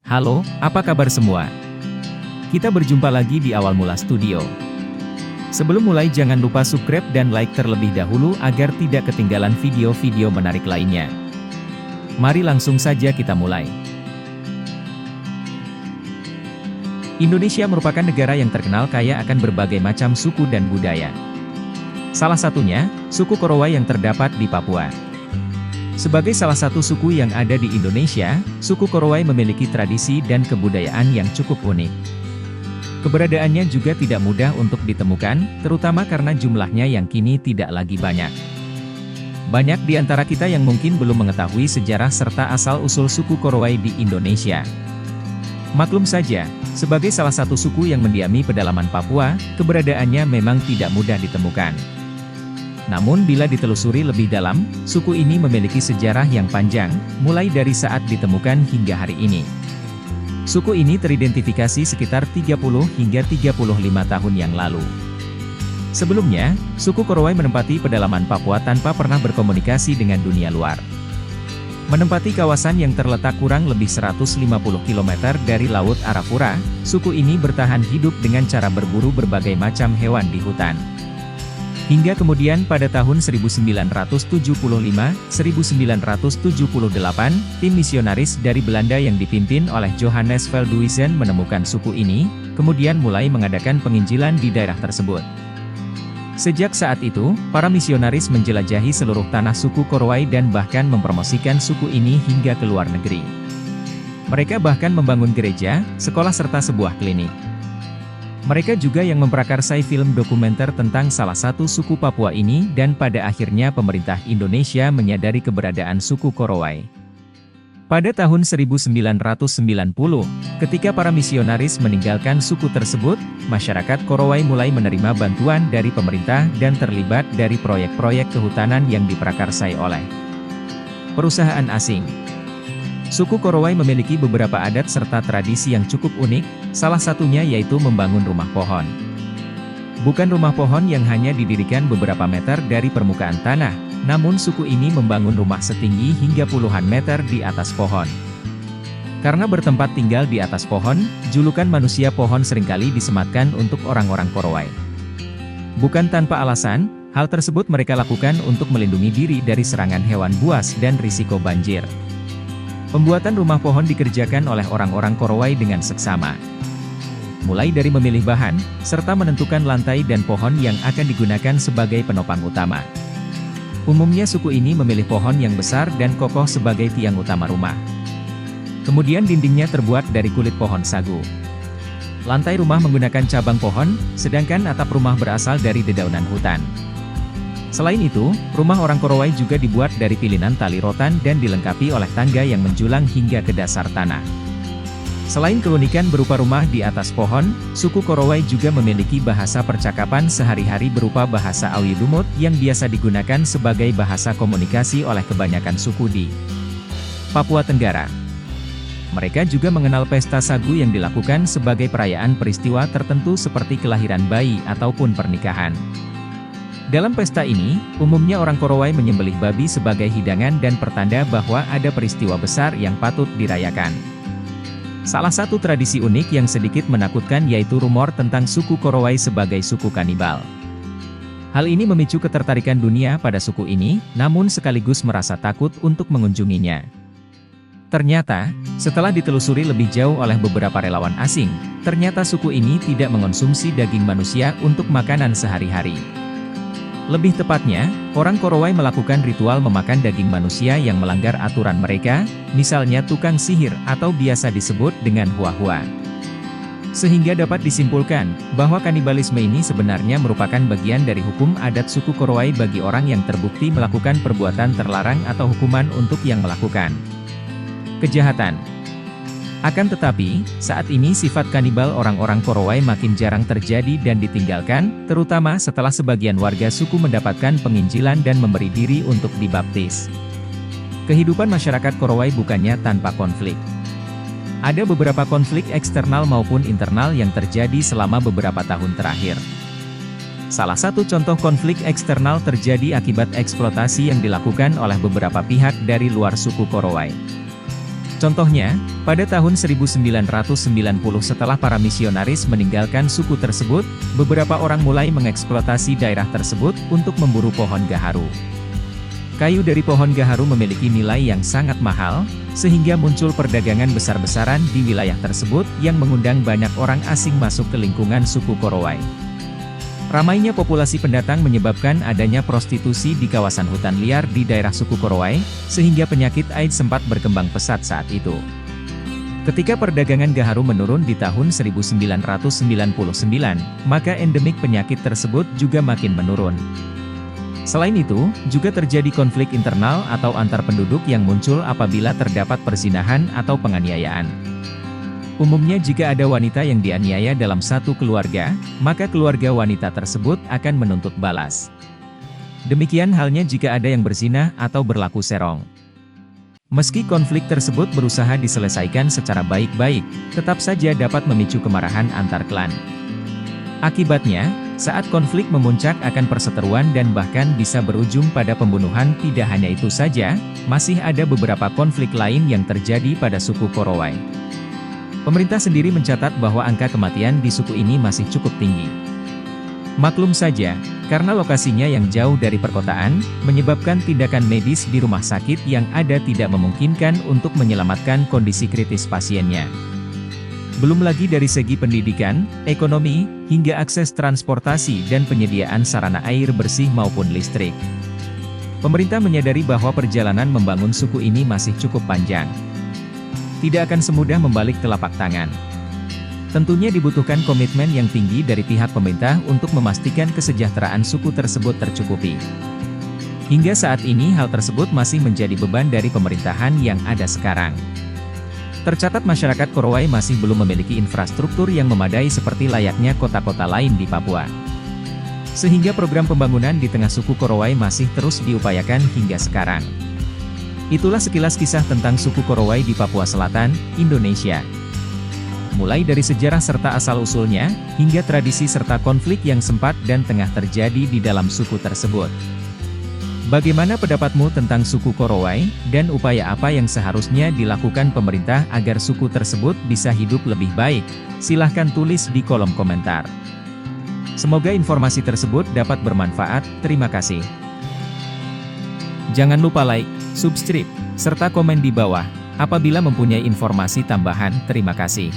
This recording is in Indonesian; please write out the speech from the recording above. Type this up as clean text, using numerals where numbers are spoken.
Halo, apa kabar semua? Kita berjumpa lagi di Awal Mula Studio. Sebelum mulai jangan lupa subscribe dan like terlebih dahulu agar tidak ketinggalan video-video menarik lainnya. Mari langsung saja kita mulai. Indonesia merupakan negara yang terkenal kaya akan berbagai macam suku dan budaya. Salah satunya, suku Korowai yang terdapat di Papua. Sebagai salah satu suku yang ada di Indonesia, suku Korowai memiliki tradisi dan kebudayaan yang cukup unik. Keberadaannya juga tidak mudah untuk ditemukan, terutama karena jumlahnya yang kini tidak lagi banyak. Banyak di antara kita yang mungkin belum mengetahui sejarah serta asal-usul suku Korowai di Indonesia. Maklum saja, sebagai salah satu suku yang mendiami pedalaman Papua, keberadaannya memang tidak mudah ditemukan. Namun bila ditelusuri lebih dalam, suku ini memiliki sejarah yang panjang, mulai dari saat ditemukan hingga hari ini. Suku ini teridentifikasi sekitar 30 hingga 35 tahun yang lalu. Sebelumnya, suku Korowai menempati pedalaman Papua tanpa pernah berkomunikasi dengan dunia luar. Menempati kawasan yang terletak kurang lebih 150 km dari Laut Arafura, suku ini bertahan hidup dengan cara berburu berbagai macam hewan di hutan. Hingga kemudian pada tahun 1975-1978, tim misionaris dari Belanda yang dipimpin oleh Johannes Veldhuizen menemukan suku ini, kemudian mulai mengadakan penginjilan di daerah tersebut. Sejak saat itu, para misionaris menjelajahi seluruh tanah suku Korowai dan bahkan mempromosikan suku ini hingga ke luar negeri. Mereka bahkan membangun gereja, sekolah serta sebuah klinik. Mereka juga yang memprakarsai film dokumenter tentang salah satu suku Papua ini dan pada akhirnya pemerintah Indonesia menyadari keberadaan suku Korowai. Pada tahun 1990, ketika para misionaris meninggalkan suku tersebut, masyarakat Korowai mulai menerima bantuan dari pemerintah dan terlibat dari proyek-proyek kehutanan yang diprakarsai oleh perusahaan asing. Suku Korowai memiliki beberapa adat serta tradisi yang cukup unik, salah satunya yaitu membangun rumah pohon. Bukan rumah pohon yang hanya didirikan beberapa meter dari permukaan tanah, namun suku ini membangun rumah setinggi hingga puluhan meter di atas pohon. Karena bertempat tinggal di atas pohon, julukan manusia pohon seringkali disematkan untuk orang-orang Korowai. Bukan tanpa alasan, hal tersebut mereka lakukan untuk melindungi diri dari serangan hewan buas dan risiko banjir. Pembuatan rumah pohon dikerjakan oleh orang-orang Korowai dengan seksama. Mulai dari memilih bahan, serta menentukan lantai dan pohon yang akan digunakan sebagai penopang utama. Umumnya suku ini memilih pohon yang besar dan kokoh sebagai tiang utama rumah. Kemudian dindingnya terbuat dari kulit pohon sagu. Lantai rumah menggunakan cabang pohon, sedangkan atap rumah berasal dari dedaunan hutan. Selain itu, rumah orang Korowai juga dibuat dari pilihan tali rotan dan dilengkapi oleh tangga yang menjulang hingga ke dasar tanah. Selain keunikan berupa rumah di atas pohon, suku Korowai juga memiliki bahasa percakapan sehari-hari berupa bahasa Awi Dumut yang biasa digunakan sebagai bahasa komunikasi oleh kebanyakan suku di Papua Tenggara. Mereka juga mengenal pesta sagu yang dilakukan sebagai perayaan peristiwa tertentu seperti kelahiran bayi ataupun pernikahan. Dalam pesta ini, umumnya orang Korowai menyembelih babi sebagai hidangan dan pertanda bahwa ada peristiwa besar yang patut dirayakan. Salah satu tradisi unik yang sedikit menakutkan yaitu rumor tentang suku Korowai sebagai suku kanibal. Hal ini memicu ketertarikan dunia pada suku ini, namun sekaligus merasa takut untuk mengunjunginya. Ternyata, setelah ditelusuri lebih jauh oleh beberapa relawan asing, ternyata suku ini tidak mengonsumsi daging manusia untuk makanan sehari-hari. Lebih tepatnya, orang Korowai melakukan ritual memakan daging manusia yang melanggar aturan mereka, misalnya tukang sihir atau biasa disebut dengan hua-hua. Sehingga dapat disimpulkan, bahwa kanibalisme ini sebenarnya merupakan bagian dari hukum adat suku Korowai bagi orang yang terbukti melakukan perbuatan terlarang atau hukuman untuk yang melakukan kejahatan. Akan tetapi, saat ini sifat kanibal orang-orang Korowai makin jarang terjadi dan ditinggalkan, terutama setelah sebagian warga suku mendapatkan penginjilan dan memberi diri untuk dibaptis. Kehidupan masyarakat Korowai bukannya tanpa konflik. Ada beberapa konflik eksternal maupun internal yang terjadi selama beberapa tahun terakhir. Salah satu contoh konflik eksternal terjadi akibat eksploitasi yang dilakukan oleh beberapa pihak dari luar suku Korowai. Contohnya, pada tahun 1990 setelah para misionaris meninggalkan suku tersebut, beberapa orang mulai mengeksploitasi daerah tersebut untuk memburu pohon gaharu. Kayu dari pohon gaharu memiliki nilai yang sangat mahal, sehingga muncul perdagangan besar-besaran di wilayah tersebut yang mengundang banyak orang asing masuk ke lingkungan suku Korowai. Ramainya populasi pendatang menyebabkan adanya prostitusi di kawasan hutan liar di daerah suku Korowai, sehingga penyakit AIDS sempat berkembang pesat saat itu. Ketika perdagangan gaharu menurun di tahun 1999, maka endemik penyakit tersebut juga makin menurun. Selain itu, juga terjadi konflik internal atau antar penduduk yang muncul apabila terdapat perzinahan atau penganiayaan. Umumnya jika ada wanita yang dianiaya dalam satu keluarga, maka keluarga wanita tersebut akan menuntut balas. Demikian halnya jika ada yang berzina atau berlaku serong. Meski konflik tersebut berusaha diselesaikan secara baik-baik, tetap saja dapat memicu kemarahan antar klan. Akibatnya, saat konflik memuncak akan perseteruan dan bahkan bisa berujung pada pembunuhan. Tidak hanya itu saja, masih ada beberapa konflik lain yang terjadi pada suku Korowai. Pemerintah sendiri mencatat bahwa angka kematian di suku ini masih cukup tinggi. Maklum saja, karena lokasinya yang jauh dari perkotaan, menyebabkan tindakan medis di rumah sakit yang ada tidak memungkinkan untuk menyelamatkan kondisi kritis pasiennya. Belum lagi dari segi pendidikan, ekonomi, hingga akses transportasi dan penyediaan sarana air bersih maupun listrik. Pemerintah menyadari bahwa perjalanan membangun suku ini masih cukup panjang. Tidak akan semudah membalik telapak tangan. Tentunya dibutuhkan komitmen yang tinggi dari pihak pemerintah untuk memastikan kesejahteraan suku tersebut tercukupi. Hingga saat ini hal tersebut masih menjadi beban dari pemerintahan yang ada sekarang. Tercatat masyarakat Korowai masih belum memiliki infrastruktur yang memadai seperti layaknya kota-kota lain di Papua. Sehingga program pembangunan di tengah suku Korowai masih terus diupayakan hingga sekarang. Itulah sekilas kisah tentang suku Korowai di Papua Selatan, Indonesia. Mulai dari sejarah serta asal-usulnya, hingga tradisi serta konflik yang sempat dan tengah terjadi di dalam suku tersebut. Bagaimana pendapatmu tentang suku Korowai, dan upaya apa yang seharusnya dilakukan pemerintah agar suku tersebut bisa hidup lebih baik? Silahkan tulis di kolom komentar. Semoga informasi tersebut dapat bermanfaat. Terima kasih. Jangan lupa like, subscribe, serta komen di bawah, apabila mempunyai informasi tambahan. Terima kasih.